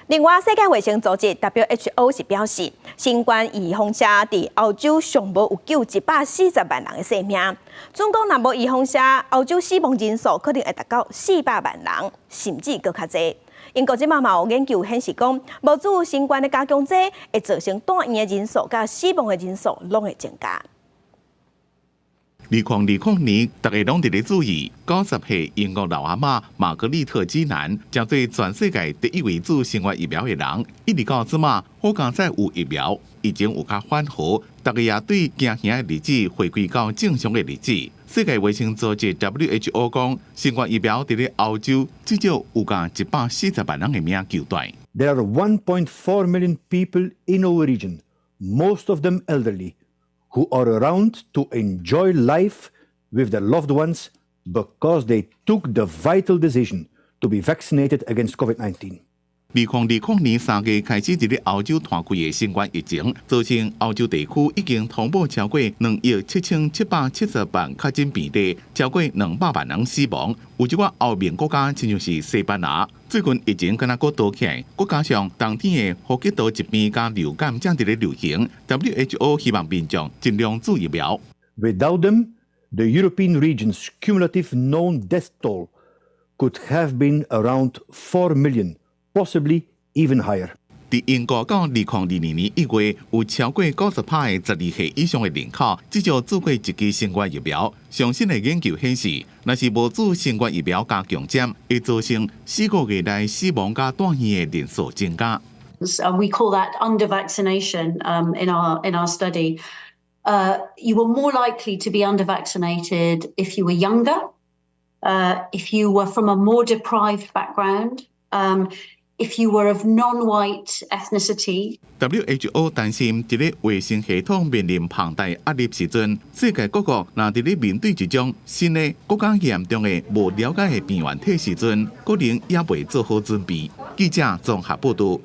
另外，世界卫生组织 WHO 是表示，新冠预防车伫欧洲尚无有救140万人的性命。中国若无预防车，欧洲死亡人数可能会达到400万人，甚至更较侪。英国即马嘛有研究显示讲，无治新冠的加强剂会造成住院的人数甲死亡的人数拢会增加。2020年，大家拢伫咧注意，90岁英国老阿嬷玛格丽特基南，将做全世界第一位做新冠疫苗的人。一直到即马，好刚才有疫苗，已经有较缓和，大家也对惊吓的日子回归到正常的日子。世界卫生组织 WHO 讲，新冠疫苗伫咧欧洲至少有甲140万人的命救断。There are 1.4 million people in our region, most of them elderly, who are around to enjoy life with their loved ones because they took the vital decision to be vaccinated against COVID-19. 2020年3月开始伫咧欧洲传开的新冠疫情，造成欧洲地区已经通报超过2亿7770万确诊病例，超过200万人死亡。有一寡欧盟国家，亲像是西班牙，最近疫情敢若佫多起来，佮加上冬天的呼吸道疾病甲流感正伫咧流行 ，WHO 希望民众尽量注疫苗。Without them, the European region's cumulative known death toll could have been around 4 million. Possibly even higher. 伫英国到2022年1月，有超过90%的12岁以上的人口至少注过一剂新冠疫苗。最新的研究显示，若是无注新冠疫苗加强针，会造成4个月内死亡加住院的人数增加。We call that under-vaccination in our study. You were more likely to be under-vaccinated if you were younger, if you were from a more deprived background. If you were of non-white ethnicity. WHO 担心，伫咧卫生系统面临庞大压力时阵，世界各国若伫咧面对一种新的、更加严重的无了解的病原体时阵，可能也未做好准备。记者综合报道。